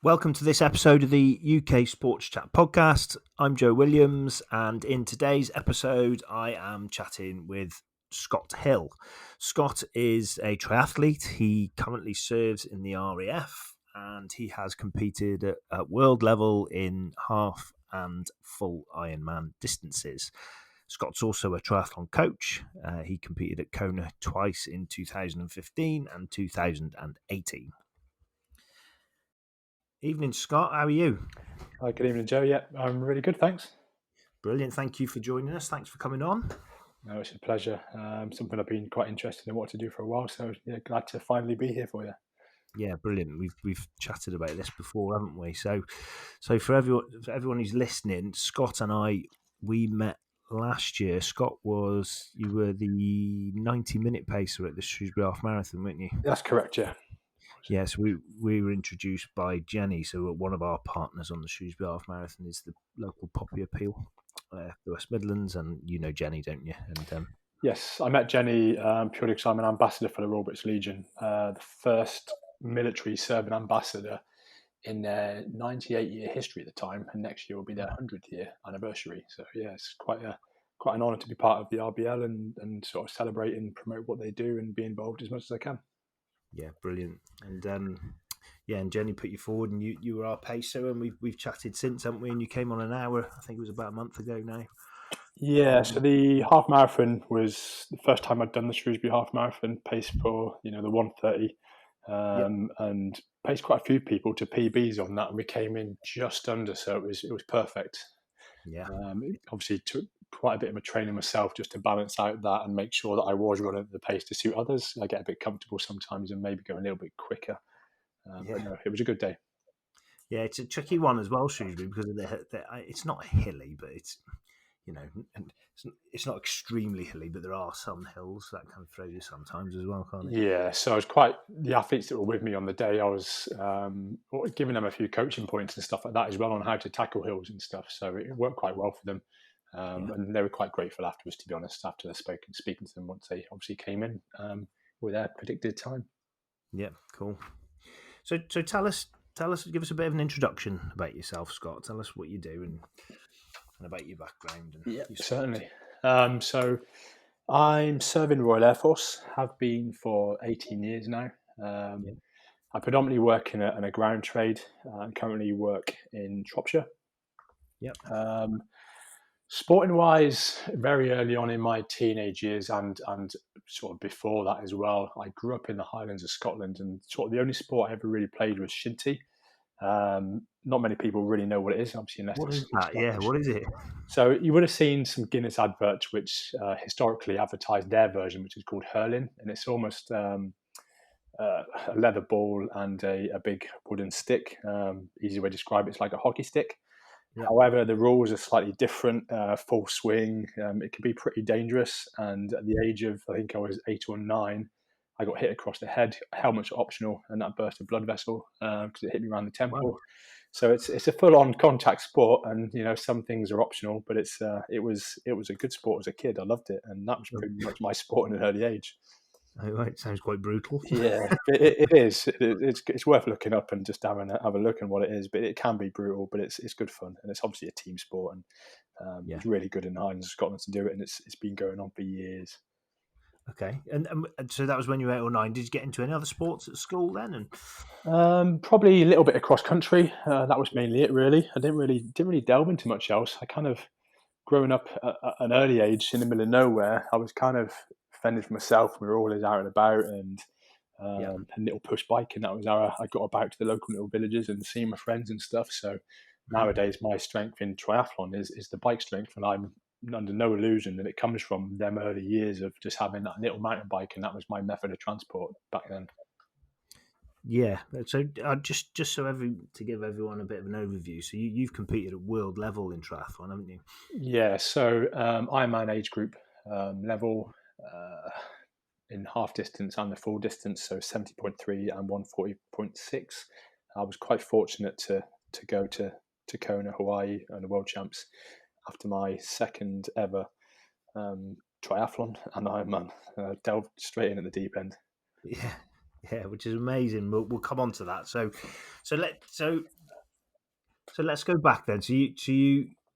Welcome to this episode of the UK Sports Chat podcast. I'm Joe Williams, and in today's episode, I am chatting with Scott Hill. Scott is a triathlete. He currently serves in the RAF, and he has competed at world level in half and full Ironman distances. Scott's also a triathlon coach. He competed at Kona twice in 2015 and 2018. Evening, Scott. How are you? Hi, good evening, Joe. Yeah, I'm really good, thanks. Brilliant. Thank you for joining us. Thanks for coming on. No, it's a pleasure. Something I've been quite interested in what to do for a while, so yeah, glad to finally be here for you. Yeah, brilliant. We've chatted about this before, haven't we? So for everyone who's listening, Scott and I, we met last year. You were the 90-minute pacer at the Shrewsbury Half Marathon, weren't you? That's correct, yeah. Yes, we were introduced by Jenny. So one of our partners on the Shrewsbury Half Marathon is the local Poppy Appeal, the West Midlands, and you know Jenny, don't you? And Yes, I met Jenny purely because I'm an ambassador for the Royal British Legion, the first military serving ambassador in their 98-year history at the time, and next year will be their 100th year anniversary. So yeah, it's quite an honour to be part of the RBL and sort of celebrate and promote what they do and be involved as much as I can. Yeah, brilliant. And and Jenny put you forward, and you were our pacer, and we've chatted since, haven't we? And you came on an hour. I think it was about a month ago now. Yeah, so the half marathon was the first time I'd done the Shrewsbury half marathon, paced for the 1:30, Yeah, and paced quite a few people to PBs on that, and we came in just under, so it was perfect. yeah, It obviously took quite a bit of a training myself just to balance out that and make sure that I was running at the pace to suit others. I get a bit comfortable sometimes and maybe go a little bit quicker, but yeah. no, it was a good day. Yeah, it's a tricky one as well, Shrewsbury, because of it's not hilly, but it's and it's not extremely hilly, but there are some hills that can throw you sometimes as well, can't it? Yeah, so I was the athletes that were with me on the day, I was giving them a few coaching points and stuff like that as well on how to tackle hills and stuff. So it worked quite well for them. Yeah, And they were quite grateful afterwards, to be honest, after they speaking to them once they obviously came in with their predicted time. yeah, cool. So give us a bit of an introduction about yourself, Scott. Tell us what you do and about your background and Yeah, your sport. certainly. So I'm serving Royal Air Force, have been for 18 years now. Yeah, I predominantly work in a ground trade and currently work in Shropshire. yep, Um, Sporting wise, very early on in my teenage years and sort of before that as well, I grew up in the Highlands of Scotland, and sort of the only sport I ever really played was shinty. Not many people really know what it is, obviously, unless what is it's that? Yeah, Scottish. what is it? So you would have seen some Guinness adverts which historically advertised their version, which is called hurling, and it's almost a leather ball and a big wooden stick. Easy way to describe it's like a hockey stick. Yeah, However, the rules are slightly different. Full swing, it can be pretty dangerous. And at the age of, I think I was 8 or 9, I got hit across the head. Helmet's optional, and that burst a blood vessel because it hit me around the wow. temple. So it's a full on contact sport, and some things are optional, but it was a good sport as a kid. I loved it, and that was pretty much my sport at an early age. Oh, right, sounds quite brutal. Yeah, it is. It's worth looking up and just have a look at what it is. But it can be brutal, but it's good fun, and it's obviously a team sport, and Yeah. it's really good in the Highlands of Scotland to do it, and it's been going on for years. Okay, and so that was when you were 8 or 9. Did you get into any other sports at school then? And Probably a little bit of cross country. That was mainly it, really. I didn't really delve into much else. I kind of growing up at an early age in the middle of nowhere. I was kind of fending for myself. We were always out and about, and yeah, a little push bike, and that was how I got about to the local little villages and seeing my friends and stuff. So nowadays, my strength in triathlon is the bike strength, and I'm under no illusion that it comes from them early years of just having that little mountain bike, and that was my method of transport back then. yeah. So just to give everyone a bit of an overview. So you've competed at world level in triathlon, haven't you? Yeah, so Ironman age group level in half distance and the full distance, so 70.3 and 140.6. I was quite fortunate to go to Kona, Hawaii, and the World Champs after my second ever triathlon and Ironman. Delved straight in at the deep end. Yeah. Yeah, which is amazing. We'll come on to that. So let so let's go back then. Do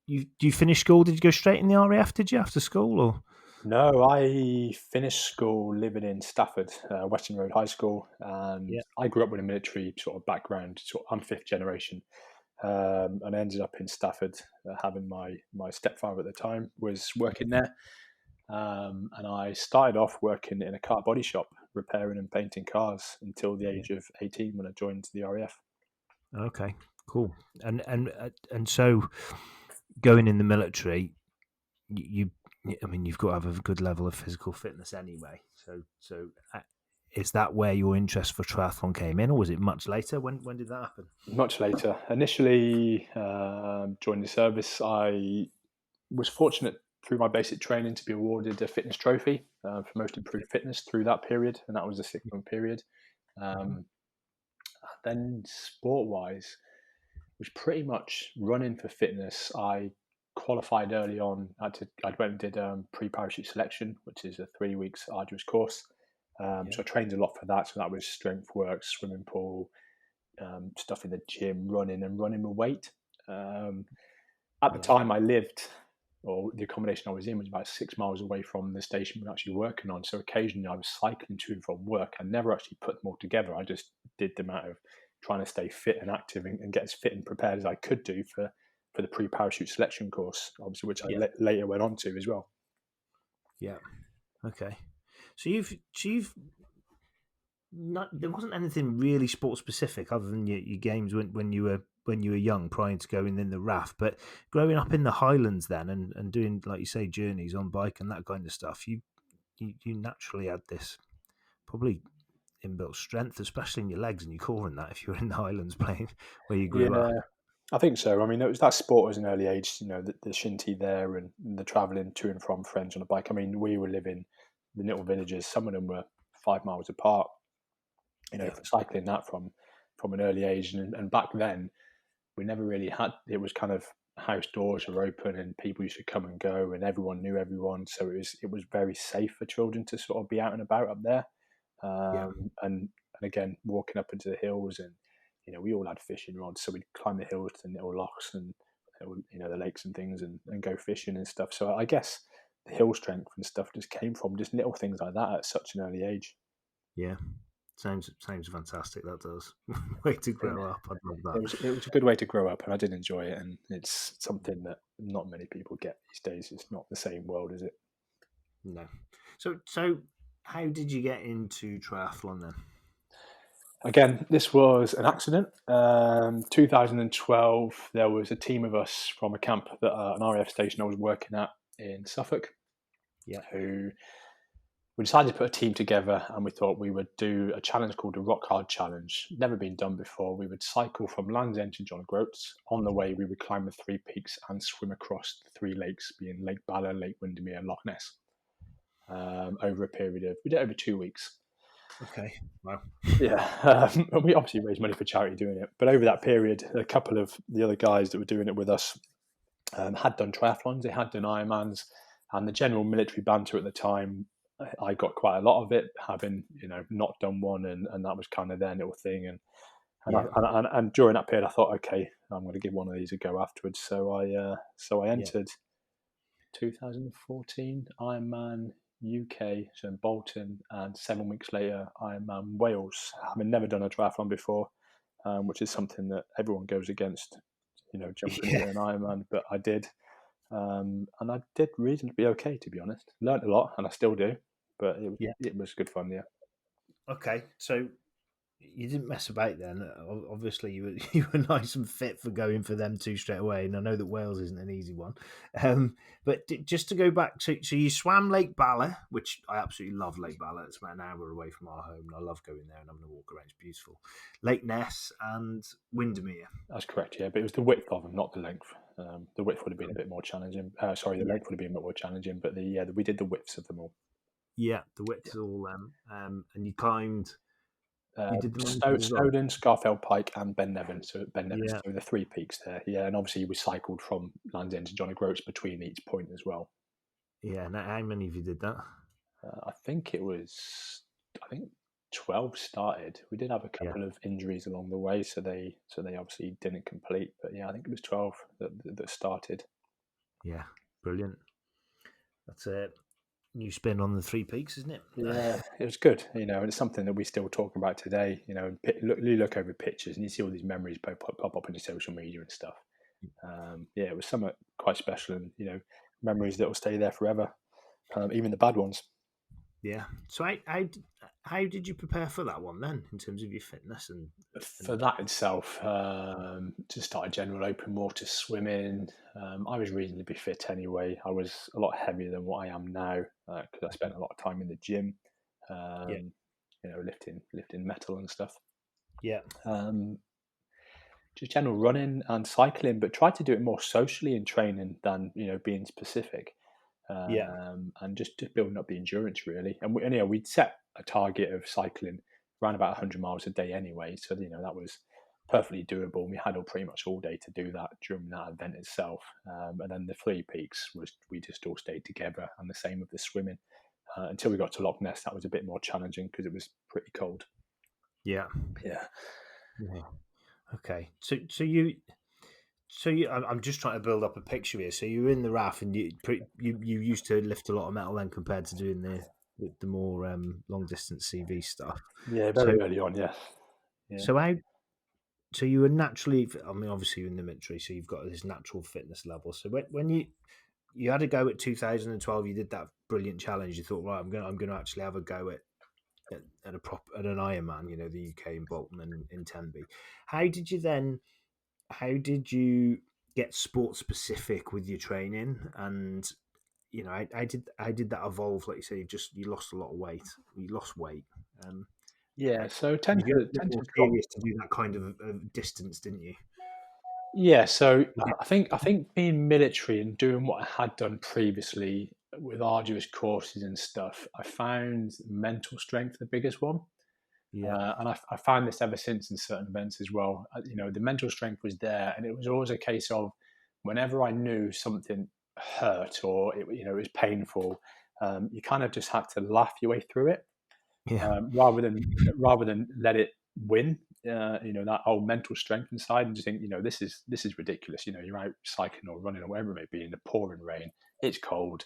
you finish school? Did you go straight in the RAF? Did you after school or? No, I finished school living in Stafford, Western Road High School, and Yeah. I grew up with a military sort of background. I'm fifth generation, and I ended up in Stafford, having my stepfather at the time was working there, and I started off working in a car body shop, repairing and painting cars until the age of 18 when I joined the RAF. Okay, cool. And so going in the military, I mean, you've got to have a good level of physical fitness anyway. So is that where your interest for triathlon came in, or was it much later? When did that happen? Much later, initially joining the service, I was fortunate through my basic training to be awarded a fitness trophy for most improved fitness through that period, and that was a 6 month period. Mhm. Um, then sport wise, was pretty much running for fitness. I qualified early on. I went and did pre parachute selection, which is a 3 weeks arduous course. Yeah, So I trained a lot for that. So that was strength work, swimming pool, stuff in the gym, running and running with weight. Um, at the yeah, time, I lived, or the accommodation I was in was about 6 miles away from the station we were actually working on. So occasionally I was cycling to and from work. I never actually put them all together. I just did them out of trying to stay fit and active and get as fit and prepared as I could do for the pre parachute selection course, obviously, which I yeah, later went on to as well. yeah. Okay. So you've not, there wasn't anything really sport specific other than your games when you were young prior to going in the RAF. But growing up in the Highlands then and doing, like you say, journeys on bike and that kind of stuff, you naturally had this probably inbuilt strength, especially in your legs and your core and that if you were in the Highlands playing where you grew up. Yeah, I think so. I mean, it was that sport as an early age, the shinty there and the travelling to and from friends on a bike. I mean, we were living the little villages. Some of them were 5 miles apart. Yeah. For cycling that from an early age, and back then we never really had. It was kind of house doors were open and people used to come and go, and everyone knew everyone. So it was very safe for children to sort of be out and about up there, Yeah. and again walking up into the hills and we all had fishing rods, so we'd climb the hills to the little lochs and the lakes and things and go fishing and stuff. So I guess the hill strength and stuff just came from just little things like that at such an early age. Yeah. Sounds fantastic. That does. Way to And grow up. I'd love it that. was a good way to grow up, and I did enjoy it. And it's something that not many people get these days. It's not the same world, is it? No. So how did you get into triathlon then? Again, this was an accident. 2012, there was a team of us from a camp that an RAF station I was working at in Suffolk, Yeah. who we decided to put a team together, and we thought we would do a challenge called the Rock Hard Challenge. Never been done before. We would cycle from Land's End to John Groats. On the way, we would climb the three peaks and swim across the three lakes, being Lake Bala, Lake Windermere, and Loch Ness, over a period of, we did it over 2 weeks. Okay. Wow. Yeah, and we obviously raised money for charity doing it. But over that period, a couple of the other guys that were doing it with us had done triathlons, they had done Ironmans, and the general military banter at the time, I got quite a lot of it, having not done one, and that was kind of their little thing. And, I, Yeah. and during that period, I thought, okay, I'm going to give one of these a go afterwards. So I Yeah. entered 2014 Ironman UK, so in Bolton, and 7 weeks later Ironman Wales. Having never done a triathlon before, which is something that everyone goes against, jumping Yeah. into an Ironman, but I did, and I did reasonably okay, to be honest. Learned a lot, and I still do, but it was Yeah. it was good fun. Yeah, Okay. So you didn't mess about then. Obviously, you were you were nice and fit for going for them two straight away. And I know that Wales isn't an easy one. But just to go back to, so you swam Lake Bala, which I absolutely love. Lake Bala. It's about an hour away from our home, and I love going there and having a walk around. It's beautiful. Lake Ness and Windermere. that's correct. Yeah, but it was the width of them, not the length. The width would have been a bit more challenging. Sorry, the Yeah, length would have been a bit more challenging, but we did the widths of them all. yeah. The width's all and you climbed. You did the mountains as well. Snowdon, Scarfell Pike, and Ben Neven. So Ben Neven, Yeah, so the three peaks there. Yeah, and obviously we cycled from Land's End to John O'Groats between each point as well. yeah. Now, how many of you did that? I think it was, I think 12 started. We did have a Yeah, couple of injuries along the way, so they obviously didn't complete. But yeah, I think it was 12 that started. yeah, brilliant. That's a new spin on the Three Peaks, isn't it? Yeah, it was good, and it's something that we still talk about today. You look over pictures and you see all these memories pop up on your social media and stuff. Yeah, it was something quite special, and memories that will stay there forever, even the bad ones. Yeah. So how did you prepare for that one then, in terms of your fitness For that itself, just started general open water swimming. I was reasonably fit anyway. I was a lot heavier than what I am now because I spent a lot of time in the gym, yeah, um, lifting metal and stuff. yeah, Um, just general running and cycling, but tried to do it more socially in training than being specific, yeah, and just building up the endurance really. And we'd set a target of cycling around about 100 miles a day anyway, so that was perfectly doable. We had pretty much all day to do that during that event itself, and then the Three Peaks was we just all stayed together, and the same with the swimming until we got to Loch Ness. That was a bit more challenging because it was pretty cold. yeah, Yeah. yeah. Okay. I'm just trying to build up a picture here. So you were in the RAF, and you used to lift a lot of metal then, compared to doing the more long distance CV stuff. Yeah, So very early on, yes. Yeah. so how so you were naturally, I mean, obviously you're in the military, so you've got this natural fitness level. So when you had a go at 2012, you did that brilliant challenge. You thought, right, I'm going to actually have a go at an Ironman, the UK in Bolton and in Tenby. How did you then? How did you get sport specific with your training? And I did that evolve? Like you say, you lost a lot of weight. You lost weight. Yeah, so tend You got to a bit tend more to drop. serious to do that kind of distance, didn't you? Yeah, so Was it- I think being military and doing what I had done previously with arduous courses and stuff, I found mental strength the biggest one. Yeah, And I found this ever since in certain events as well. The mental strength was there, and it was always a case of whenever I knew something hurt or it was painful, you kind of just had to laugh your way through it, yeah, rather than let it win. That old mental strength inside, and just think, this is ridiculous. You're out cycling or running or whatever it may be in the pouring rain. It's cold,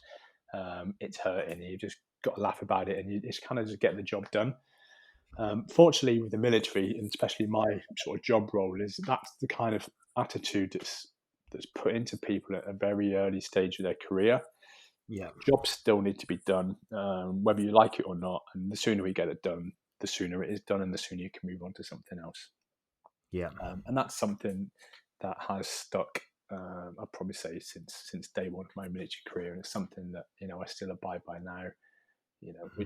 it's hurting. You just got to laugh about it, and you just kind of just get the job done. Fortunately, with the military, and especially my sort of job role, is that's the kind of attitude that's put into people at a very early stage of their career. yeah, Jobs still need to be done, whether you like it or not. And the sooner we get it done, the sooner it is done, and the sooner you can move on to something else. yeah, And that's something that has stuck. I'd probably say since day one of my military career, and it's something that I still abide by now.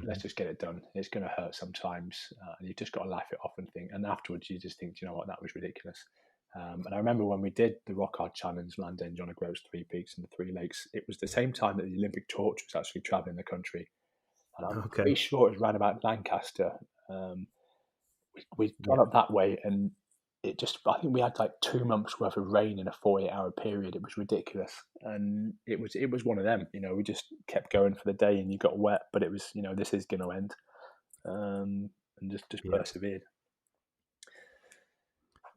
Let's just get it done. It's going to hurt sometimes, and you just got to laugh it off and think. And afterwards, you just think, you know what, that was ridiculous. And I remember when we did the Rock Hard Challenge, Land End, John O'Groats, Three Peaks, and the Three Lakes. It was the same time that the Olympic torch was actually travelling the country, and I'm okay, pretty sure it was around about Lancaster. Um, we'd yeah, gone up that way, and I think we had like 2 months worth of rain in a 48-hour period. It was ridiculous, and it was one of them. We just kept going for the day, and you got wet, but it was, this is going to end, and just yeah, persevered.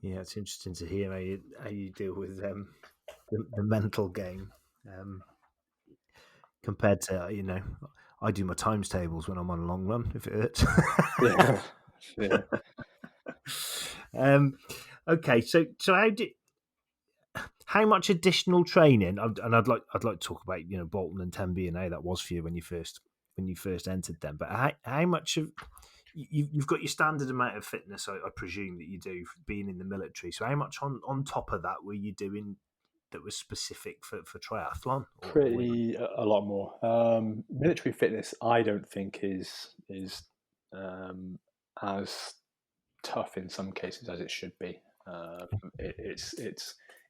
yeah. It's interesting to hear how you deal with the mental game, um, compared to I do my times tables when I'm on a long run if it hurts. Yeah, yeah. um, okay, so how much additional training? And I'd like to talk about Bolton and Tenby and how that was for you when you first entered them. But how much of you've got your standard amount of fitness, I presume that you do being in the military. So how much on top of that were you doing that was specific for triathlon or women? Pretty a lot more. Military fitness, I don't think is um, as tough in some cases as it should be.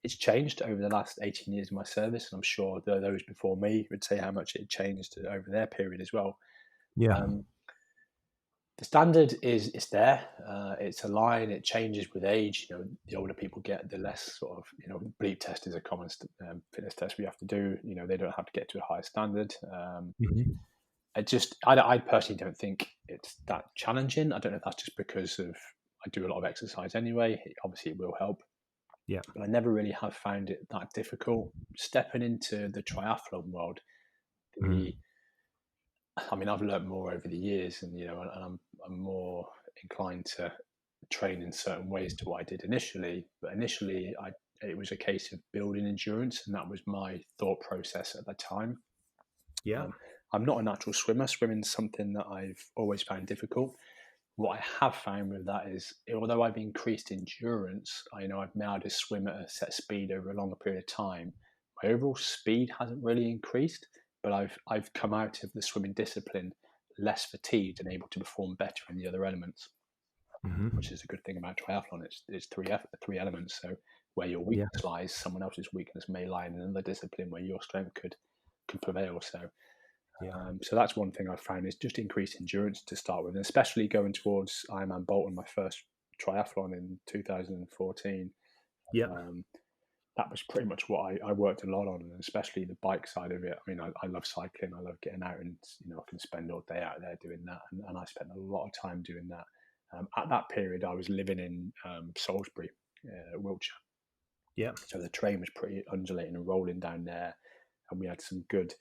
It's changed over the last 18 years of my service, and I'm sure those before me would say how much it changed over their period as well. Yeah, Um, the standard is there. It's a line. It changes with age. The older people get, the less sort of bleep test is a common fitness test we have to do. They don't have to get to a higher standard. hmm I personally don't think it's that challenging. I don't know if that's just because I do a lot of exercise anyway. Obviously, it will help, Yeah. but I never really have found it that difficult. Stepping into the triathlon world, Mm. I mean, I've learned more over the years, and I'm more inclined to train in certain ways to what I did initially. But initially, it was a case of building endurance, and that was my thought process at the time. Yeah. I'm not a natural swimmer. Swimming's something that I've always found difficult. What I have found with that is, although I've increased endurance, I've been able to swim at a set speed over a longer period of time. My overall speed hasn't really increased, but I've come out of the swimming discipline less fatigued and able to perform better in the other elements, Mm-hmm. which is a good thing about triathlon. It's three elements. So where your Yeah. weakness lies, someone else's weakness may lie in another discipline where your strength could prevail. Yeah. So that's one thing I've found is just increased endurance to start with, and especially going towards Ironman Bolton, my first triathlon in 2014. Yeah. Um, that was pretty much what I worked a lot on, and especially the bike side of it. I mean, I love cycling. I love getting out, and I can spend all day out there doing that, and I spent a lot of time doing that. At that period, I was living in Salisbury, Wiltshire, Yeah. so the terrain was pretty undulating and rolling down there, and we had some good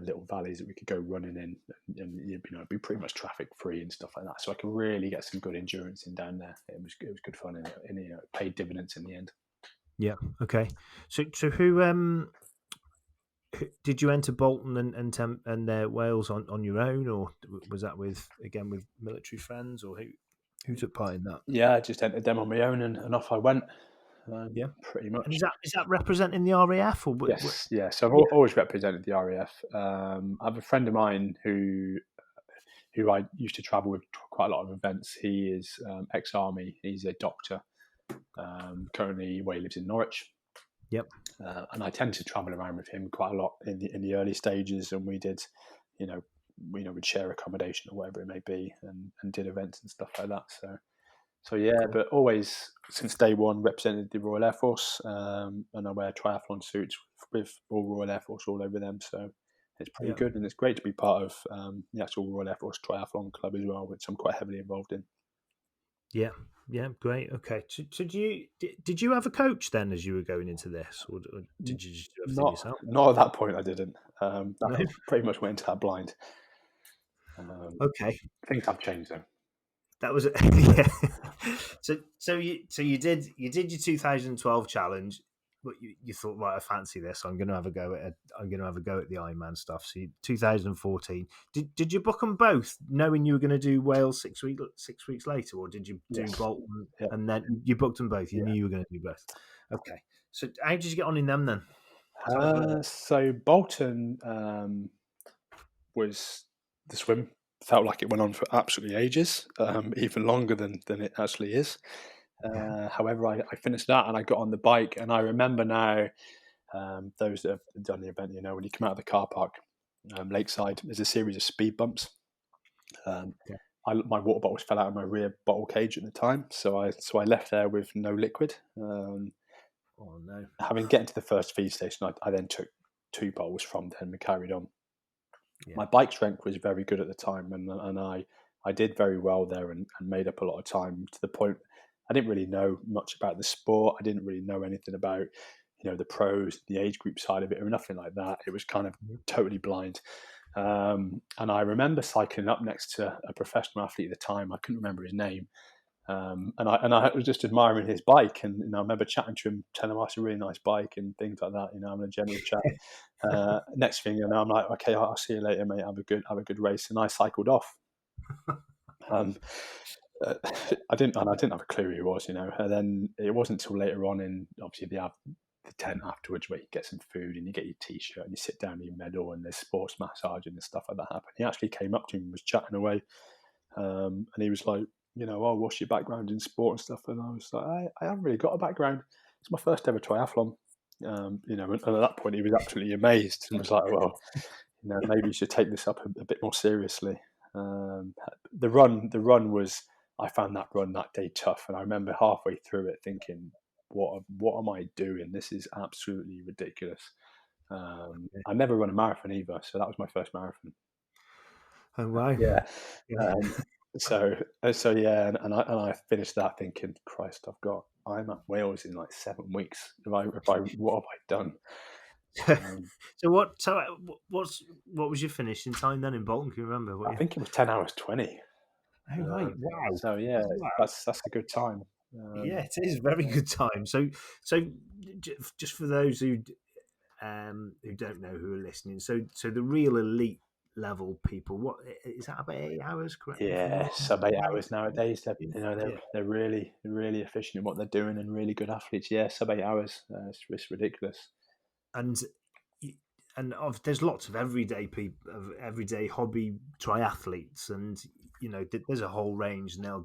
little valleys that we could go running in, and be pretty much traffic free and stuff like that. So I could really get some good endurance in down there. It was good fun, and it paid dividends in the end. Yeah. Okay. So who did you enter Bolton and Wales on your own, or was that with military friends, or who took part in that? Yeah, I just entered them on my own, and off I went. Yeah. Pretty And much. is that representing the RAF or Yes, yeah. So I've yeah. always represented the RAF. I have a friend of mine who I used to travel with quite a lot of events. He is ex-army. He's a doctor. Currently, where he lives in Norwich. Yep. And I tend to travel around with him quite a lot in the early stages, and we did, we'd share accommodation or whatever it may be, and did events and stuff like that. So yeah, Cool. but always since day one represented the Royal Air Force, and I wear triathlon suits with all Royal Air Force all over them. So it's pretty Yeah. good, and it's great to be part of the actual Royal Air Force Triathlon Club as well, which I'm quite heavily involved in. Yeah. Yeah. Great. Okay. So did you have a coach then as you were going into this, or did you just do everything yourself? Not at that point. I didn't. No. That pretty much went into that blind. Okay. Things have changed though. That was yeah. So you did your 2012 challenge, but you thought, right, I fancy this. I'm going to have a go at the Ironman stuff. So 2014, did you book them both, knowing you were going to do Wales 6 weeks later, or did you do Yes. Bolton Yeah. and then you booked them both? You Yeah. knew you were going to do both. Okay. So how did you get on in them then? Tell us about that. So Bolton was the swim felt like it went on for absolutely ages, even longer than it actually is. However, I finished that and I got on the bike, and I remember now, those that have done the event, when you come out of the car park, Lakeside, there's a series of speed bumps. Okay. My water bottles fell out of my rear bottle cage at the time, so I left there with no liquid. Oh no. Having get to the first feed station, I then took 2 bottles from them and carried on. Yeah. My bike strength was very good at the time, and I did very well there, and made up a lot of time, to the point I didn't really know much about the sport. I didn't really know anything about the pros, the age group side of it, or nothing like that. It was kind of totally blind. And I remember cycling up next to a professional athlete at the time. I couldn't remember his name. And I was just admiring his bike, and I remember chatting to him, telling him, "Oh, it's a really nice bike," and things like that. Having a general chat. Next thing I'm like, "Okay, I'll see you later, mate. Have a good race." And I cycled off. Um, I didn't have a clue who he was, And then it wasn't until later on, in obviously the tent afterwards, where you get some food and you get your t-shirt and you sit down in your medal, and there's sports massaging and stuff like that happen. He actually came up to me and was chatting away, and he was like, "Oh, what's your background in sport and stuff?" And I was like, I haven't really got a background. It's my first ever triathlon. And at that point he was absolutely amazed and was like, "Well, maybe you should take this up a bit more seriously." The run was, I found that run that day tough, and I remember halfway through it thinking, what am I doing? This is absolutely ridiculous. I never run a marathon either, so that was my first marathon. Oh wow. Yeah. Yeah. Um, so yeah, and I finished that thinking, Christ, I'm at Wales in like 7 weeks. What have I done? Um, So what was your finishing time then in Bolton? Can you remember? What I you? think it was 10 hours 20. Oh right, wow, So yeah, wow. that's a good time. Yeah, it is a very Yeah. good time. So just for those who don't know, who are listening, so the real elite level people, what is that, about 8 hours? Correct me if I'm Yeah, wrong. sub 8 hours nowadays. Yeah, They're really efficient in what they're doing and really good athletes. Yeah, sub 8 hours. It's ridiculous. and there's lots of everyday people, of everyday hobby triathletes, and there's a whole range, and they'll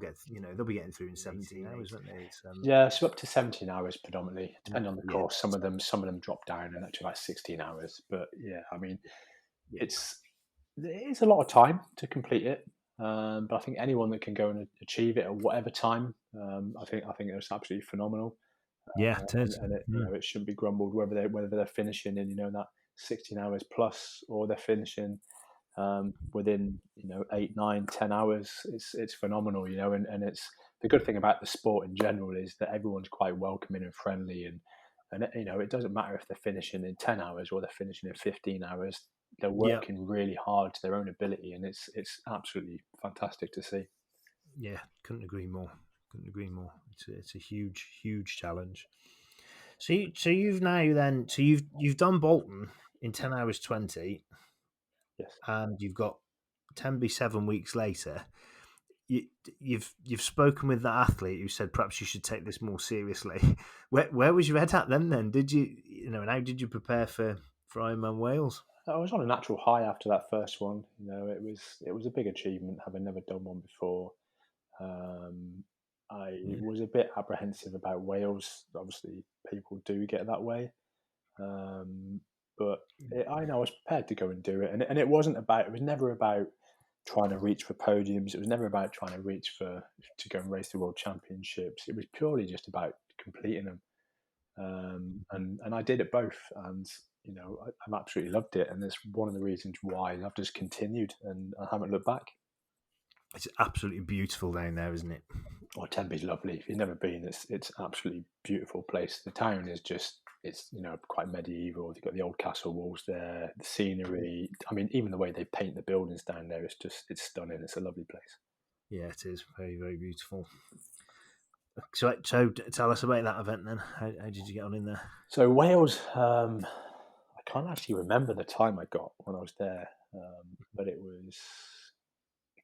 be getting through in 17 hours, won't they? It's Yeah, so up to 17 hours predominantly, depending on the yeah, course. Some of them drop down and up to about 16 hours. But yeah, I mean, yeah, it's a lot of time to complete it. But I think anyone that can go and achieve it at whatever time, I think it's absolutely phenomenal. yeah, it is. And it shouldn't be grumbled whether they're finishing in that 16 hours plus, or they're finishing within 8, 9, 10 hours. It's phenomenal, and it's the good thing about the sport in general is that everyone's quite welcoming and friendly, and it doesn't matter if they're finishing in 10 hours or they're finishing in 15 hours. They're Yeah, working really hard to their own ability, and it's absolutely fantastic to see. yeah, couldn't agree more. Couldn't agree more. It's a huge challenge. So you've done Bolton in 10 hours 20, Yes. and you've got Tenby 7 weeks later. You, you've spoken with that athlete who said perhaps you should take this more seriously. Where was your head at then? Then did and how did you prepare for Ironman Wales? I was on a natural high after that first one. It was a big achievement, having never done one before. Um, I Yeah, was a bit apprehensive about Wales. Obviously, people do get that way, um, but I know I was prepared to go and do it. And it wasn't about. It was never about trying to reach for podiums. It was never about trying to reach to go and race the world championships. It was purely just about completing them. And I did it both, and I've absolutely loved it. And it's one of the reasons why I've just continued, and I haven't looked back. it's absolutely beautiful down there, isn't it? Oh, Tempe's lovely. If you've never been, it's absolutely beautiful place. The town is just it's quite medieval. You've got the old castle walls there, the scenery. I mean, even the way they paint the buildings down there is it's stunning. It's a lovely place. Yeah, it is very very beautiful. So tell us about that event then. How did you get on in there? So Wales, I can't actually remember the time I got when I was there, but it was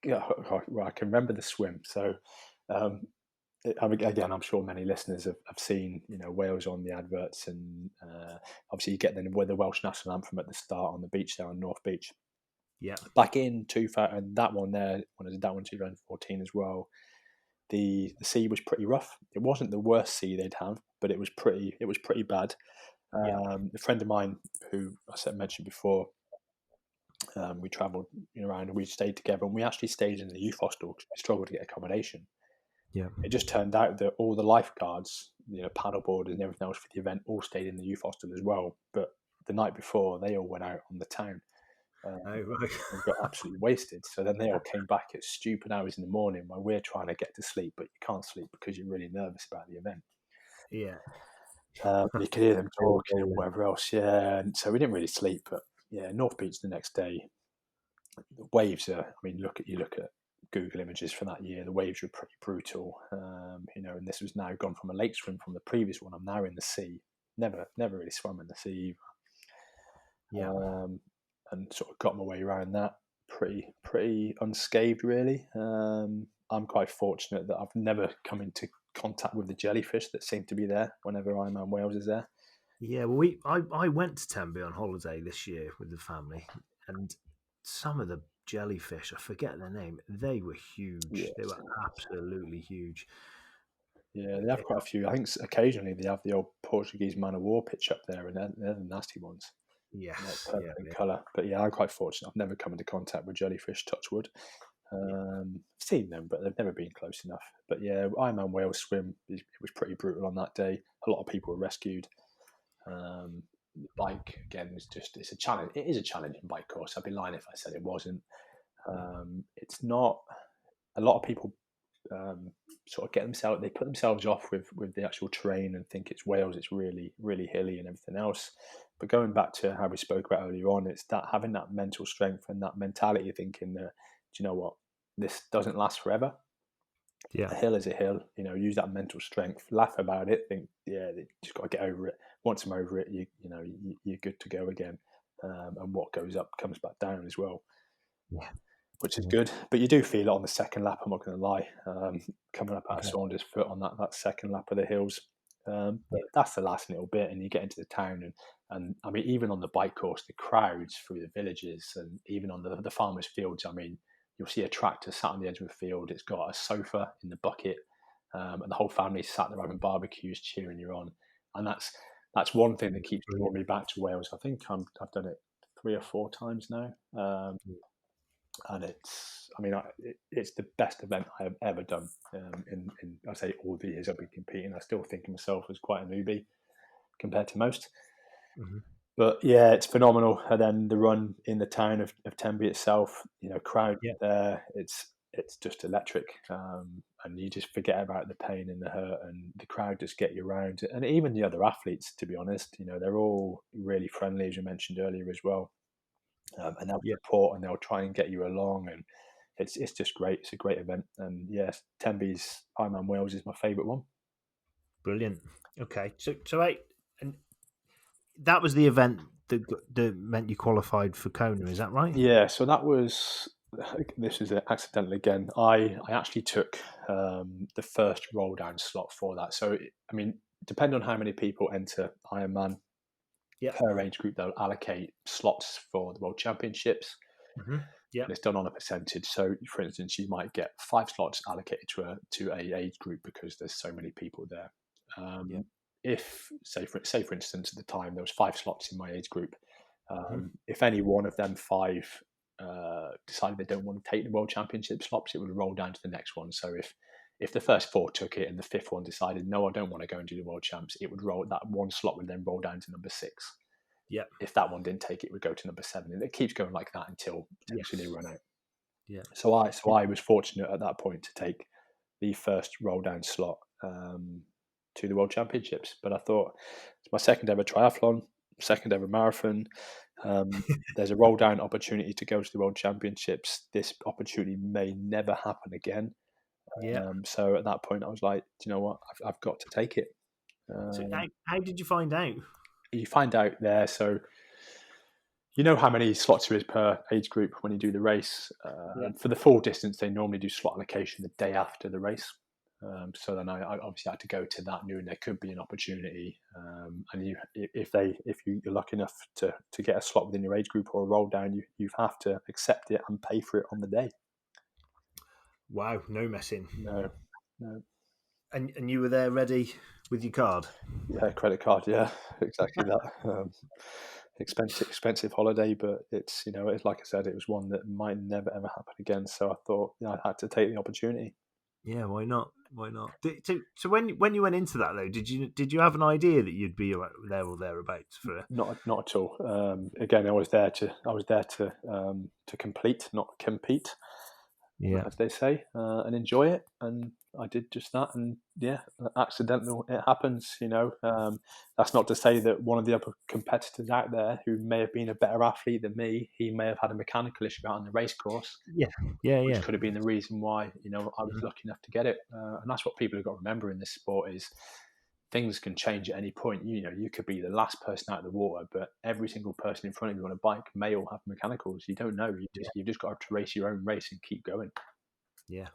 yeah. Well, I can remember the swim. So um, again, I'm sure many listeners have seen Wales on the adverts, and obviously you get the Welsh national anthem at the start on the beach there on North Beach. Yeah, Back in 2000, and that one there when I did that one 2014 as well. The sea was pretty rough. It wasn't the worst sea they'd have, but it was pretty bad. yeah, A friend of mine who mentioned before, we travelled around and we stayed together, and we actually stayed in the youth hostel because we struggled to get accommodation. yeah, It just turned out that all the lifeguards, paddleboarders and everything else for the event, all stayed in the youth hostel as well. But the night before, they all went out on the town oh right. and got absolutely wasted. So then they all came back at stupid hours in the morning while we're trying to get to sleep, but you can't sleep because you're really nervous about the event. Yeah. You could hear them Very talking and rolling. whatever else. Yeah, and so we didn't really sleep. But yeah, North Beach the next day, the waves are. I mean, look at Google images for that year. The waves were pretty brutal. And this was now gone from a lake swim from the previous one. I'm now in the sea. Never really swum in the sea, Yeah. and sort of got my way around that pretty unscathed, really. I'm quite fortunate that I've never come into contact with the jellyfish that seem to be there whenever Ironman Wales is there. Yeah, well, I went to Tenby on holiday this year with the family, and some of the jellyfish, I forget their name, they were huge. They Yes. were absolutely huge. Yeah, they have quite a few. I think occasionally they have the old Portuguese man of war pitch up there, and they're the nasty ones, like Yes, purple yeah, in colour. But yeah, I'm quite fortunate. I've never come into contact with jellyfish, touch wood. yeah, I've seen them, but they've never been close enough. But yeah, Ironman Wales swim, it was pretty brutal on that day. A lot of people were rescued. The bike, again, it's a challenge. It is a challenging bike course. I'd be lying if I said it wasn't. It's not a lot of people sort of they put themselves off with the actual terrain and think it's Wales, it's really, really hilly and everything else. But going back to how we spoke about earlier on, it's that having that mental strength and that mentality of thinking that, do you know what, this doesn't last forever. Yeah. A hill is a hill, use that mental strength, laugh about it, think, yeah, you just got to get over it. Once I'm over it, you're good to go again. And what goes up comes back down as well. Yeah. Which is good, but you do feel it on the second lap. I'm not going to lie. Coming up out of Okay. Saunders Foot on that second lap of the hills, but that's the last little bit, and you get into the town, and I mean, even on the bike course, the crowds through the villages, and even on the farmers' fields. I mean, you'll see a tractor sat on the edge of a field. It's got a sofa in the bucket, and the whole family sat there having barbecues, cheering you on, and that's one thing that keeps drawing me back to Wales. I think I've done it 3 or 4 times now. And it's the best event I have ever done in I say all the years I've been competing. I still think of myself as quite a newbie compared to most. Mm-hmm. But yeah, it's phenomenal. And then the run in the town of Tenby itself, crowd there, it's just electric. And you just forget about the pain and the hurt, and the crowd just get you around. And even the other athletes, to be honest, they're all really friendly, as you mentioned earlier as well. And they'll support and they'll try and get you along, and it's just great. It's a great event, and yes, Tenby's Ironman Wales is my favourite one. Brilliant. Okay, so and that was the event that meant you qualified for Kona. Is that right? Yeah, so that was. This is accidental again. I actually took the first roll down slot for that. So I mean, depending on how many people enter Ironman per age group, they'll allocate slots for the World Championships. Mm-hmm. Yeah, And it's done on a percentage. So, for instance, you might get 5 slots allocated to a age group because there's so many people there. If say for instance at the time there was 5 slots in my age group, if any one of them 5 decided they don't want to take the World Championship slots, it would roll down to the next one. So if the first 4 took it and the 5th one decided no, I don't want to go and do the World Champs, it would roll, that one slot would then roll down to number 6. Yeah. If that one didn't take it, would go to number 7, and it keeps going like that until potentially they run out. Yeah. So I was fortunate at that point to take the first roll down slot to the World Championships. But I thought it's my second ever triathlon, second ever marathon. There's a roll down opportunity to go to the World Championships. This opportunity may never happen again. So at that point, I was like, do you know what? I've got to take it. So how did you find out? You find out there. So you know how many slots there is per age group when you do the race. For the full distance, they normally do slot allocation the day after the race. So then I obviously had to go to that knowing there could be an opportunity. And if you're lucky enough to get a slot within your age group or a roll down, you have to accept it and pay for it on the day. Wow, no messing. No. And you were there ready with your card? Yeah, credit card. Yeah, exactly that. Expensive holiday, but it's it's like I said, it was one that might never ever happen again. So I thought I had to take the opportunity. Yeah, why not? Why not? So when you went into that though, did you have an idea that you'd be there or thereabouts for? Not at all. Again, I was there to complete, not compete, as they say, and enjoy it. And I did just that. And yeah, accidental, it happens. That's not to say that one of the other competitors out there who may have been a better athlete than me, he may have had a mechanical issue out on the race course. Which could have been the reason why I was lucky enough to get it. And that's what people have got to remember in this sport is things can change at any point. You could be the last person out of the water, but every single person in front of you on a bike may all have mechanicals. You don't know. You've just got to race your own race and keep going. Yeah,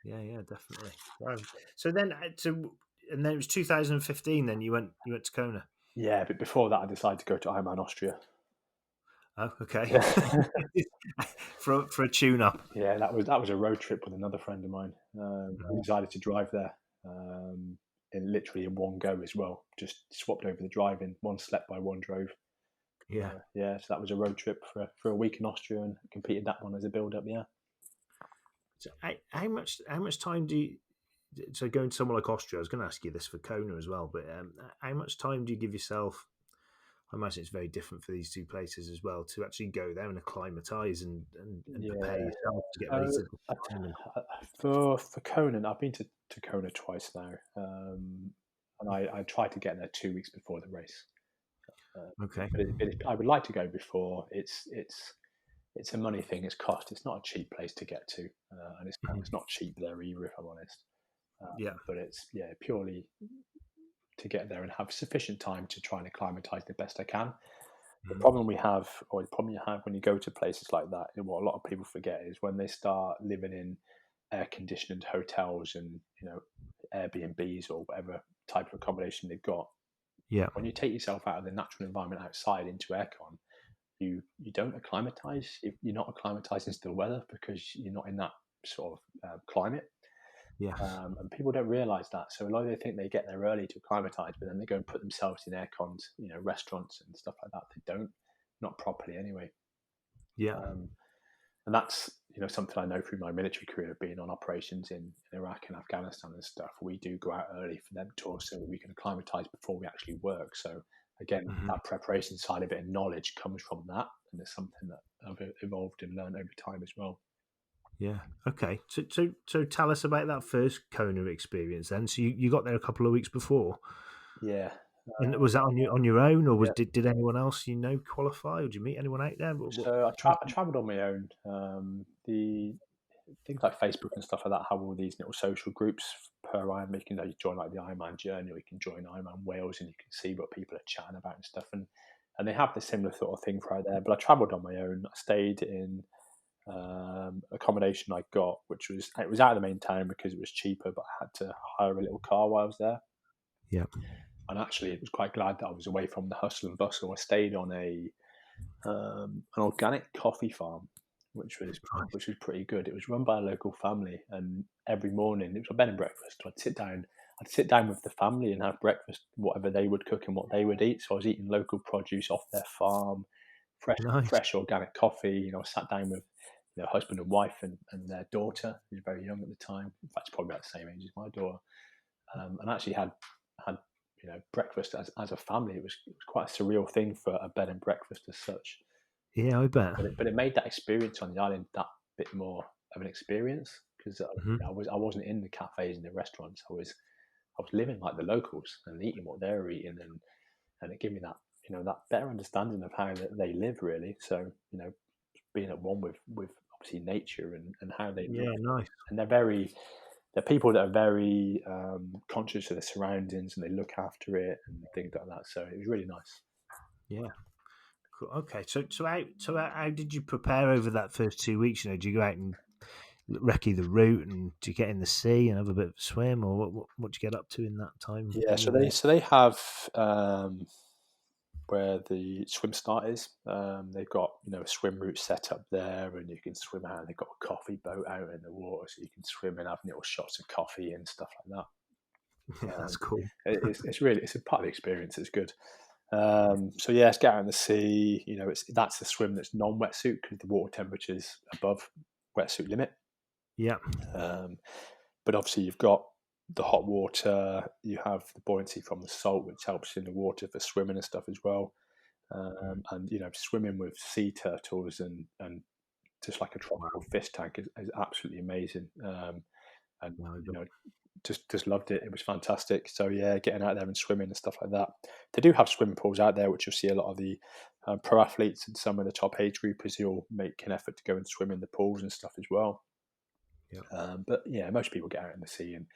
definitely. Wow. So then, and then it was 2015. Then you went to Kona. Yeah, but before that, I decided to go to Ironman Austria. Oh, okay. for a tune up. Yeah, that was a road trip with another friend of mine. We decided to drive there. Literally in one go as well. Just swapped over the driving. One slept by one drove. Yeah. So that was a road trip for a week in Austria and competed that one as a build up. Yeah. So how much time do you? So going to somewhere like Austria, I was going to ask you this for Kona as well, but how much time do you give yourself I imagine it's very different for these two places as well to actually go there and acclimatise and prepare Yeah. yourself to get ready So to determine. for Kona, I've been to Kona twice now, and I tried to get there 2 weeks before the race. Okay. I would like to go before. It's a money thing. It's cost. It's not a cheap place to get to, and it's not cheap there either, if I'm honest. Yeah. But it's purely to get there and have sufficient time to try and acclimatise the best I can. The Mhm. problem we have, or the problem you have when you go to places like that, and what a lot of people forget is when they start living in air-conditioned hotels and Airbnbs or whatever type of accommodation they've got. Yeah. When you take yourself out of the natural environment outside into aircon, you don't acclimatise. You're not acclimatising to the weather because you're not in that sort of climate. Yeah. And people don't realise that. So a lot of they think they get there early to acclimatise, but then they go and put themselves in aircons, restaurants and stuff like that. They don't, not properly anyway. Yeah. And that's something I know through my military career, being on operations in Iraq and Afghanistan and stuff. We do go out early for them tours so that we can acclimatise before we actually work. So again, Mhm. that preparation side of it and knowledge comes from that, and it's something that I've evolved and learned over time as well. Yeah. Okay. So tell us about that first Kona experience then. So you got there a couple of weeks before. Yeah, And was that on your own, or yeah. did anyone else qualify, or did you meet anyone out there? So Tell us. I travelled on my own. The things like Facebook and stuff like that have all these little social groups per Ironman. You join like the Ironman Journey, or you can join Ironman Wales, and you can see what people are chatting about and stuff. And they have the similar sort of thing for out there. But I travelled on my own. I stayed in accommodation I got, which was out of the main town because it was cheaper, but I had to hire a little car while I was there. Yeah. And actually, it was quite glad that I was away from the hustle and bustle. I stayed on an organic coffee farm, which was Right. pretty good. It was run by a local family, and every morning it was a bed and breakfast. I'd sit down with the family and have breakfast, whatever they would cook and what they would eat. So I was eating local produce off their farm, Nice. fresh organic coffee. I sat down with husband and wife and their daughter, who was very young at the time. In fact, probably about the same age as my daughter, and actually had breakfast as a family. It was quite a surreal thing for a bed and breakfast as such. Yeah, I bet. But it made that experience on the island that bit more of an experience because Hmm. I wasn't in the cafes and the restaurants. I was living like the locals and eating what they were eating, and it gave me that that better understanding of how they live really. So being at one with obviously nature and how they live, Yeah, nice. and they're people that are very conscious of their surroundings and they look after it and things like that. So it was really nice. Yeah. Cool. Okay. How did you prepare over that first 2 weeks? Did you go out and recce the route, and do you get in the sea and have a bit of a swim, or what do you get up to in that time Yeah, when you're there? so they have where the swim start is. They've got a swim route set up there, and you can swim out. They've got a coffee boat out in the water, so you can swim and have little shots of coffee and stuff like Yeah, that. that's cool. It's a part of the experience. It's good. So yeah, it's get out in the sea. That's the swim that's non-wetsuit because the water temperature's above wetsuit limit. Yeah. Um, but obviously, you've got the hot water. You have the buoyancy from the salt, which helps in the water for swimming and stuff as well. And swimming with sea turtles and just like a tropical Wow. fish tank is absolutely amazing. And Wow. just loved it. It was fantastic. So yeah, getting out there and swimming and stuff like that. They do have swimming pools out there, which you'll see a lot of the pro athletes and some of the top age groupers who'll make an effort to go and swim in the pools and stuff as well. Yeah. But yeah, most people get out in the sea and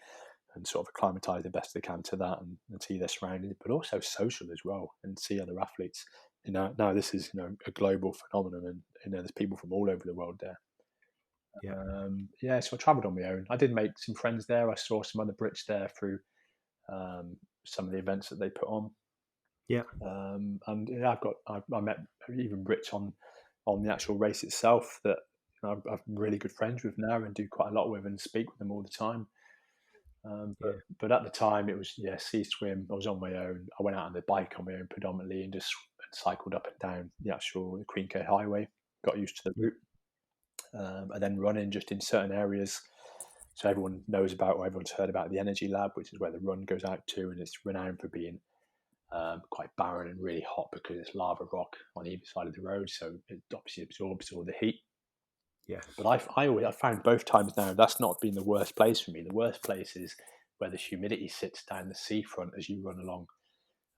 sort of acclimatise the best they can to that and see their surroundings, but also social as well and see other athletes. Now this is a global phenomenon, and there's people from all over the world there. Yeah. Yeah, so I travelled on my own. I did make some friends there. I saw some other Brits there through some of the events that they put on. Yeah. And yeah, I met even Brits on the actual race itself that I'm really good friends with now and do quite a lot with and speak with them all the time. Yeah. But at the time it was sea swim. I was on my own. I went out on the bike on my own predominantly and just cycled up and down the actual Queen K Highway. Got used to the route, and then running just in certain areas. So everyone knows about or everyone's heard about the Energy Lab, which is where the run goes out to, and it's renowned for being quite barren and really hot because it's lava rock on either side of the road. So it obviously absorbs all the heat. Yes. But I found both times now that's not been the worst place for me. The worst place is where the humidity sits down the seafront as you run along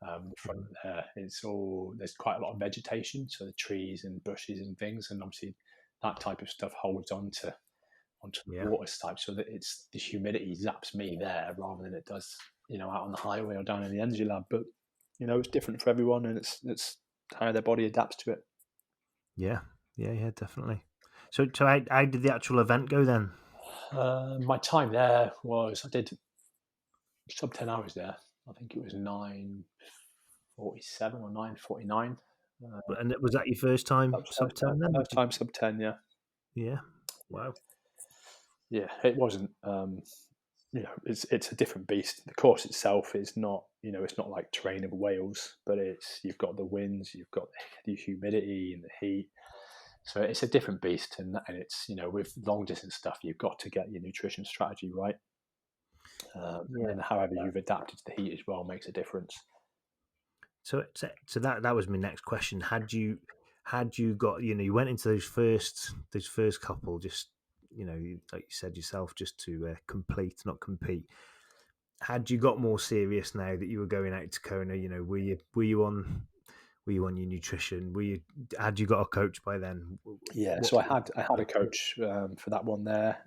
the front there. There's quite a lot of vegetation, so the trees and bushes and things, and obviously that type of stuff holds onto the Yeah. water type, so that it's the humidity zaps me there rather than it does out on the highway or down in the energy lab. But it's different for everyone, and it's how their body adapts to it. Yeah. Definitely. So how did the actual event go then? My time there was I did sub 10 hours there. I think it was 9:47 or 9:49. And was that your first time sub 10 then? First time sub 10, yeah. Yeah. Wow. Yeah, it wasn't. It's a different beast. The course itself is not. It's not like terrain of Wales, but you've got the winds, you've got the humidity and the heat. So it's a different beast, and it's with long distance stuff, you've got to get your nutrition strategy right. And then however you've adapted to the heat as well makes a difference. So that was my next question. Had you got you went into those first couple just like you said yourself just to complete, not compete. Had you got more serious now that you were going out to Kona? Were you on your nutrition? Had you got a coach by then? Yeah, so I had a coach for that one there,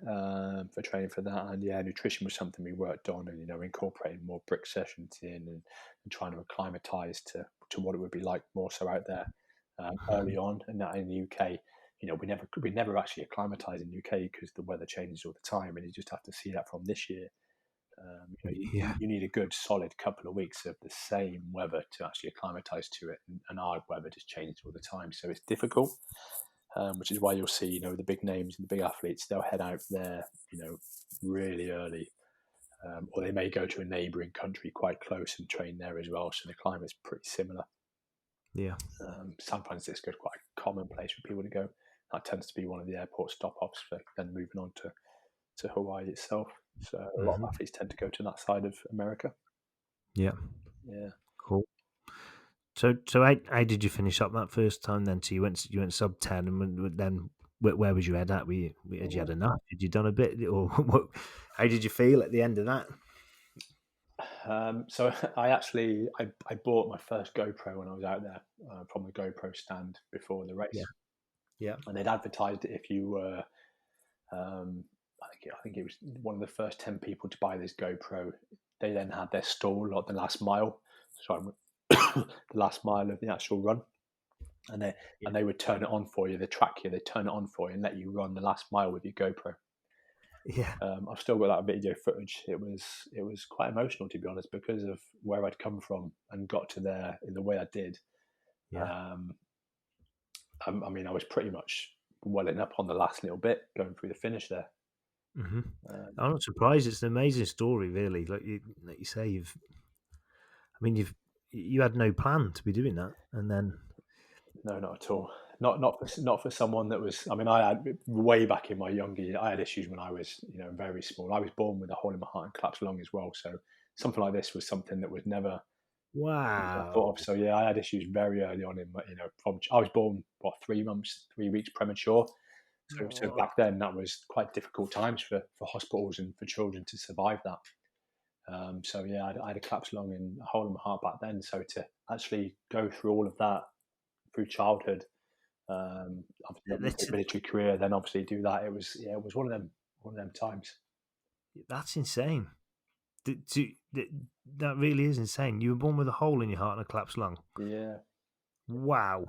for training for that, and yeah, nutrition was something we worked on, and incorporating more brick sessions in, and trying to acclimatise to what it would be like more so out there early on, and that in the UK. We never actually acclimatise in the UK because the weather changes all the time, and you just have to see that from this year. You need a good solid couple of weeks of the same weather to actually acclimatise to it, and our weather just changes all the time, so it's difficult. Which is why you'll see, the big names and the big athletes, they'll head out there, really early, or they may go to a neighbouring country quite close and train there as well. So the climate's pretty similar. Yeah. San Francisco is quite a common place for people to go. That tends to be one of the airport stop-offs for then moving on to Hawaii itself. So a lot of athletes tend to go to that side of America. Yeah. Yeah. Cool. So how did you finish up that first time then? So you went sub 10, and then where was your head at? Had you had enough? Had you done a bit, or how did you feel at the end of that? So I bought my first GoPro when I was out there from the GoPro stand before the race. Yeah. And they'd advertised it if you were, I think it was one of the first 10 people to buy this GoPro. They then had their stall at the last mile, the last mile of the actual run, and they would turn it on for you. They track you, they turn it on for you, and let you run the last mile with your GoPro. Yeah. I've still got that video footage. It was quite emotional, to be honest, because of where I'd come from and got to there in the way I did. Yeah. I mean, I was pretty much welling up on the last little bit going through the finish there. I'm not surprised. It's an amazing story, really. Like you say, you had no plan to be doing that, and then No, not at all. Not for someone that was. I mean, I had way back in my younger years. I had issues when I was, very small. I was born with a hole in my heart and collapsed lung as well. So something like this was something that was never wow. thought of. So yeah, I had issues very early on in my, from I was born 3 weeks premature. So back then that was quite difficult times for hospitals and for children to survive that. So yeah, I had a collapsed lung and a hole in my heart back then. So to actually go through all of that through childhood, obviously military career, then obviously do that. It was one of them times. That's insane. That really is insane. You were born with a hole in your heart and a collapsed lung. Yeah. Wow.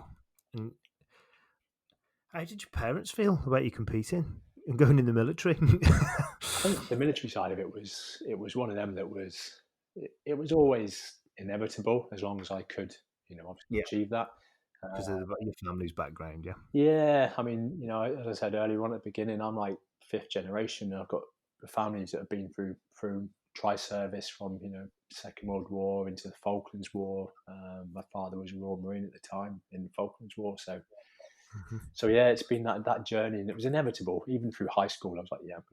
And how did your parents feel about you competing and going in the military? I think the military side of it was one of them that it was always inevitable as long as I could, obviously achieve that. Because of your family's background, yeah. Yeah, I mean, as I said earlier on at the beginning, I'm like fifth generation. I've got families that have been through tri-service from Second World War into the Falklands War. My father was a Royal Marine at the time in the Falklands War, so yeah, it's been that journey, and it was inevitable. Even through high school, I was like, yeah, I'm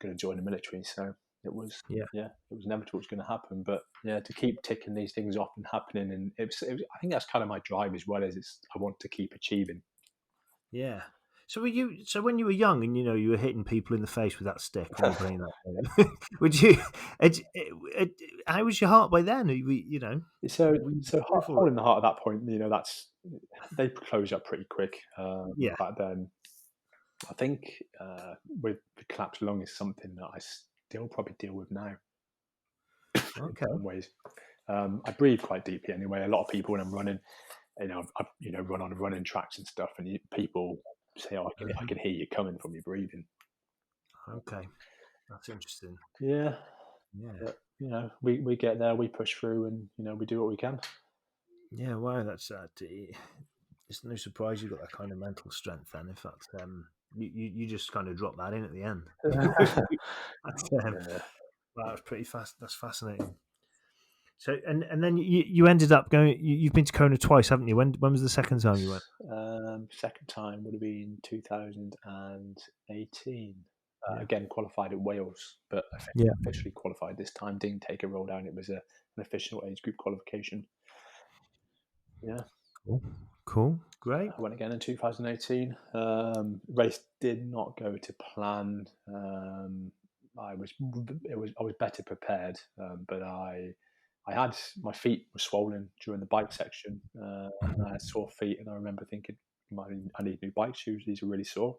going to join the military. So It was, Yeah. yeah, it was inevitable. It was going to happen, but yeah, to keep ticking these things off and happening, and I think that's kind of my drive as well. As I want to keep achieving. Yeah. So were you? So when you were young, and you were hitting people in the face with that stick when you're playing that game, would you? How was your heart by then? So, Were you so go for hole it? in the heart at that point, they close up pretty quick. Yeah. Back then, I think with the collapsed lung is something that I still probably deal with now in Okay. some ways. I breathe quite deeply anyway. A lot of people when I'm running, I run on running tracks and stuff, and people say, "Oh, I can hear you coming from your breathing." Okay. That's interesting. Yeah, Yeah. but we get there, we push through, and we do what we can. Yeah. Wow. That's that. It's no surprise you've got that kind of mental strength. Then, if that's you just kind of drop that in at the end. That's, Yeah. wow, that's pretty fast. That's fascinating. So, and then you ended up going. You've been to Kona twice, haven't you? When was the second time you went? Second time would have been 2018. Yeah. Again, qualified at Wales, but Yeah. officially qualified this time. Didn't take a roll down. It was an official age group qualification. Yeah, Cool. Cool. Great. I went again in 2018. Race did not go to plan. I was better prepared, but I had my feet were swollen during the bike section, and I had sore feet. And I remember thinking, I need new bike shoes. These are really sore.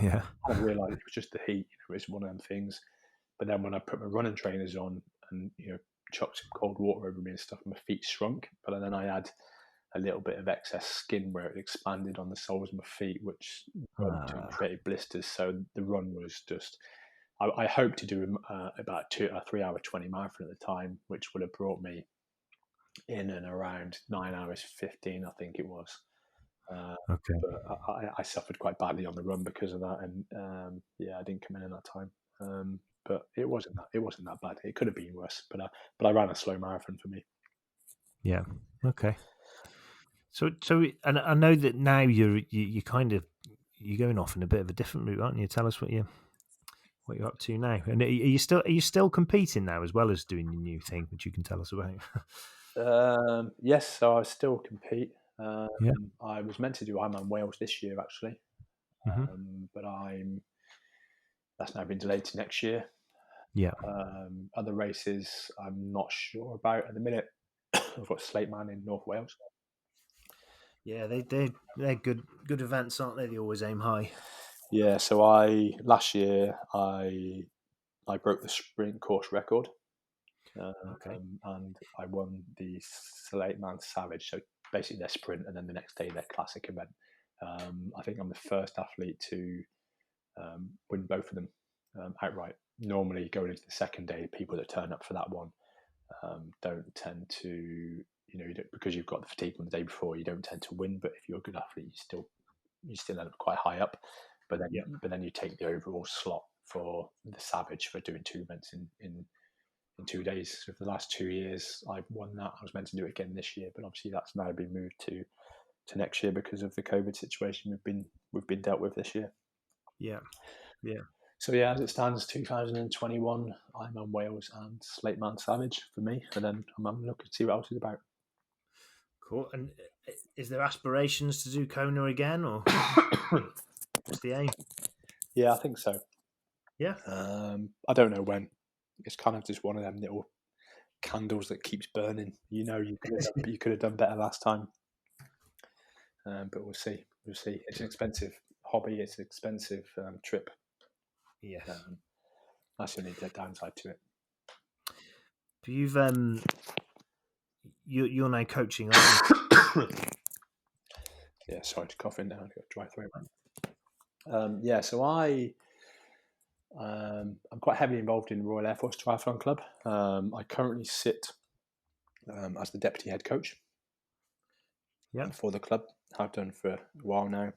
Yeah. I realised it was just the heat. It was one of them things. But then when I put my running trainers on and chucked some cold water over me and stuff, my feet shrunk. But then I had a little bit of excess skin where it expanded on the soles of my feet, which and created blisters. So the run was just. I hoped to do about a 3 hour 20 marathon at the time, which would have brought me in and around 9 hours 15, I think it was. Okay. But I suffered quite badly on the run because of that, and I didn't come in that time. But it wasn't that bad. It could have been worse, but I ran a slow marathon for me. Yeah. Okay. So, and I know that now you're going off in a bit of a different route, aren't you? Tell us what you're up to now, and are you still competing now as well as doing your new thing, which you can tell us about? Yes, so I still compete. Yeah. I was meant to do Ironman Wales this year actually, Mm-hmm. but that's now been delayed to next year. Yeah. Other races I'm not sure about at the minute. I've got Slateman in North Wales. Yeah, they're good events, aren't they? They always aim high. Yeah, so last year I broke the sprint course record, Okay. and I won the Slateman Savage. So basically their sprint, and then the next day their classic event. I think I'm the first athlete to win both of them outright. Normally, going into the second day, people that turn up for that one don't tend to, because you've got the fatigue from the day before, you don't tend to win. But if you're a good athlete, you still end up quite high up. But then you take the overall slot for the Savage for doing two events in 2 days. So for the last 2 years, I've won that. I was meant to do it again this year, but obviously that's now been moved to next year because of the COVID situation we've been dealt with this year. Yeah. Yeah. So yeah, as it stands, 2021, I'm on Wales and Slateman Savage for me, and then I'm looking to see what else is about. Cool. And is there aspirations to do Kona again, or what's the aim? Yeah, I think so. Yeah. I don't know when. It's kind of just one of them little candles that keeps burning. You could have done better last time, but we'll see. We'll see. It's an expensive hobby. It's an expensive trip. Yes. That's the only downside to it. But you're now coaching, aren't you? Yeah, sorry to cough in now. I've got a dry throat. Yeah, so I'm quite heavily involved in the Royal Air Force Triathlon Club. I currently sit as the deputy head coach for the club. I've done for a while now.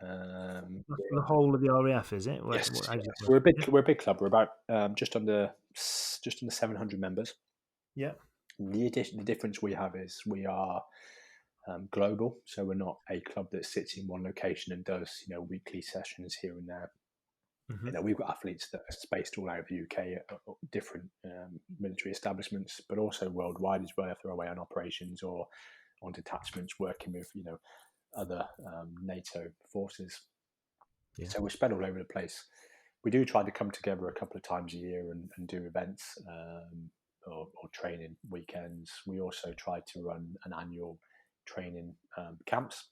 The whole of the RAF, is it? Yes, we're a big club. We're about just under 700 members. Yeah. The difference we have is we are global, so we're not a club that sits in one location and does weekly sessions here and there. We've got athletes that are spaced all over the UK at different military establishments, but also worldwide as well if they're away on operations or on detachments working with, other NATO forces. Yeah. So we're spread all over the place. We do try to come together a couple of times a year and do events or training weekends. We also try to run an annual training camps.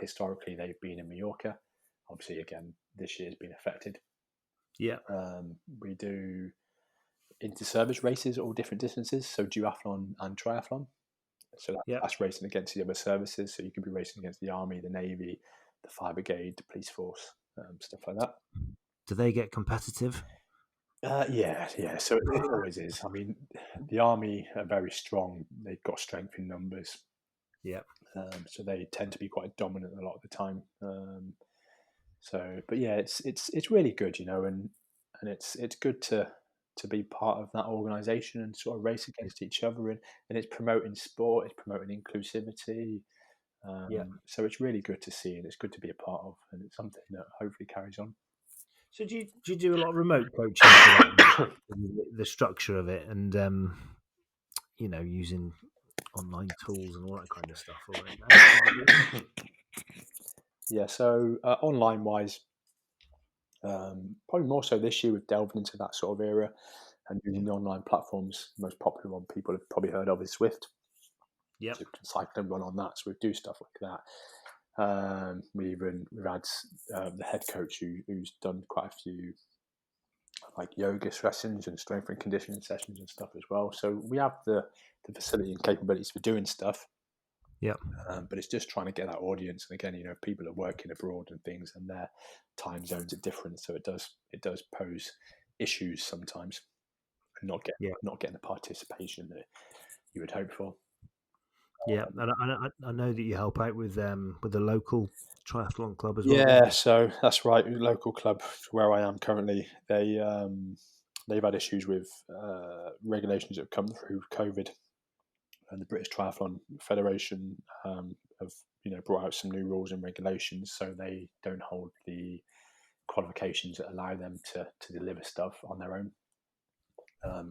Historically, they've been in Mallorca. Obviously, again, this year's been affected. Yeah. We do inter-service races at all different distances, so duathlon and triathlon. So that's racing against the other services. So you could be racing against the Army, the Navy, the Fire Brigade, the Police Force, stuff like that. Do they get competitive? Yeah. So it always is. I mean, the Army are very strong. They've got strength in numbers. Yeah. So they tend to be quite dominant a lot of the time. But yeah, it's really good, and it's good to be part of that organisation and sort of race against each other, and it's promoting sport, it's promoting inclusivity. So it's really good to see, and it's good to be a part of, and it's something that hopefully carries on. So do you do a lot of remote coaching for that, the structure of it, and using online tools and all that kind of stuff? Yeah, so online wise, probably more so this year, we've delved into that sort of era and using the online platforms. The most popular one people have probably heard of is Swift. Yeah. So you can cycle and run on that. So we do stuff like that. We've had the head coach who's done quite a few like yoga sessions and strength and conditioning sessions and stuff as well. So we have the facility and capabilities for doing stuff. Yeah. But it's just trying to get that audience. And again, people are working abroad and things, and their time zones are different. So it does pose issues sometimes, and not getting the participation that you would hope for. Yeah, and I know that you help out with the local triathlon club as well. Yeah, so that's right. The local club where I am currently, they've had issues with regulations that have come through COVID, and the British Triathlon Federation have brought out some new rules and regulations, so they don't hold the qualifications that allow them to deliver stuff on their own.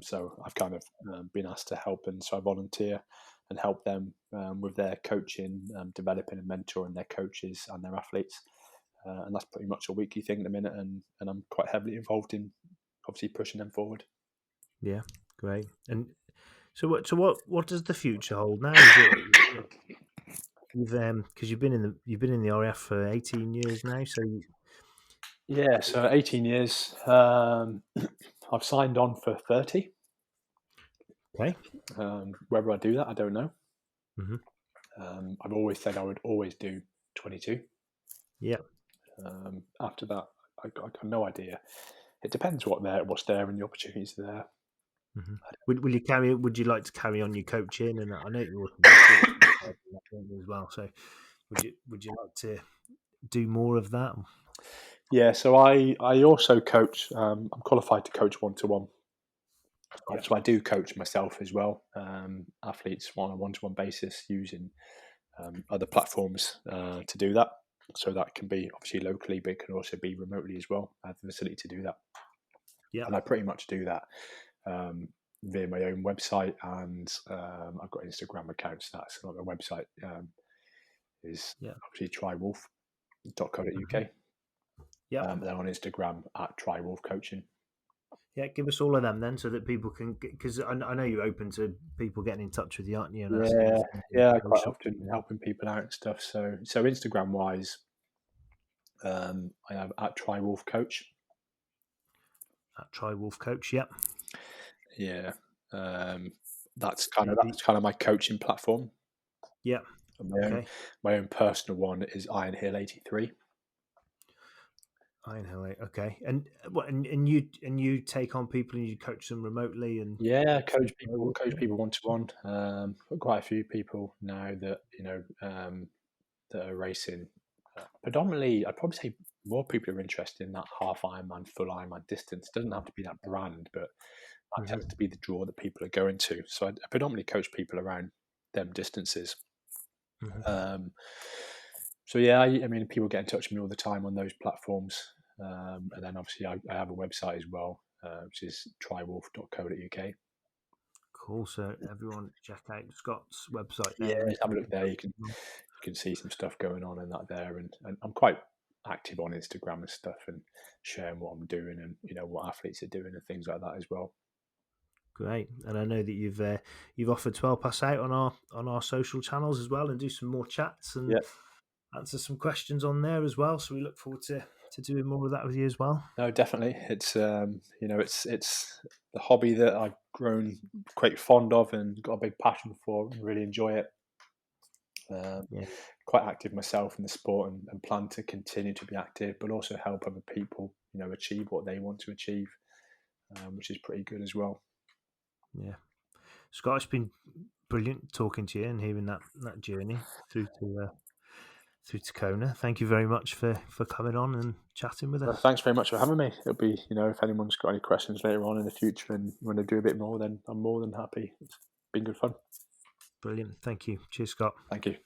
So I've kind of been asked to help, and so I volunteer and help them with their coaching, developing and mentoring their coaches and their athletes. And that's pretty much a weekly thing at the minute, and I'm quite heavily involved in obviously pushing them forward. Yeah, great. And so what does the future hold now? Is it because you've been in the RAF for 18 years now, so yeah, so 18 years. I've signed on for 30. Okay. Whether I do that, I don't know. Mm-hmm. I've always said I would always do 22. Yeah. After that, I got no idea. It depends what's there and the opportunities are there. Mm-hmm. Would you like to carry on your coaching? And I know you're working as well. So would you like to do more of that? Yeah, so I also coach. I'm qualified to coach 1-to-1. Yeah. So I do coach myself as well, athletes on a 1-to-1 basis using other platforms to do that. So that can be obviously locally, but it can also be remotely as well. I have the facility to do that. Yeah. And I pretty much do that via my own website, and I've got Instagram accounts. That's not the website is obviously trywolf.co.uk. Yeah. They're on Instagram at trywolf coaching. Yeah, give us all of them then, so that people can, because I know you're open to people getting in touch with you, aren't you? And Yeah, quite often helping people out and stuff. So Instagram wise, I have at trywolf coach. At Triwolf Coach, yeah. Yeah, that's kind of my coaching platform. Yeah. And my own personal one is Iron Hill 83. Iron Hill, okay. And what? And you take on people and you coach them remotely, and coach people 1-to-1. Got quite a few people now that that are racing. Predominantly, I'd probably say more people are interested in that half Ironman, full Ironman distance. It doesn't have to be that brand, but that tends to be the draw that people are going to. So I predominantly coach people around them distances. So yeah, I mean, people get in touch with me all the time on those platforms. And then obviously I have a website as well, which is trywolf.co.uk. Cool. So everyone check out Scott's website Yeah, there. have a look there. You can see some stuff going on and that there, and I'm quite active on Instagram and stuff, and sharing what I'm doing and what athletes are doing and things like that as well. Great, and I know that you've offered to help us out on our social channels as well, and do some more chats and Yeah. answer some questions on there as well. So we look forward to doing more of that with you as well. No, definitely. It's it's the hobby that I've grown quite fond of and got a big passion for, and really enjoy it. Yeah, Quite active myself in the sport, and plan to continue to be active, but also help other people, achieve what they want to achieve, which is pretty good as well. yeah. Scott, it's been brilliant talking to you and hearing that journey through to Kona. Thank you very much for coming on and chatting with Well, us. thanks very much for having me. It'll be, if anyone's got any questions later on in the future and you want to do a bit more, then I'm more than happy. It's been good fun. Brilliant. Thank you. Cheers, Scott. Thank you.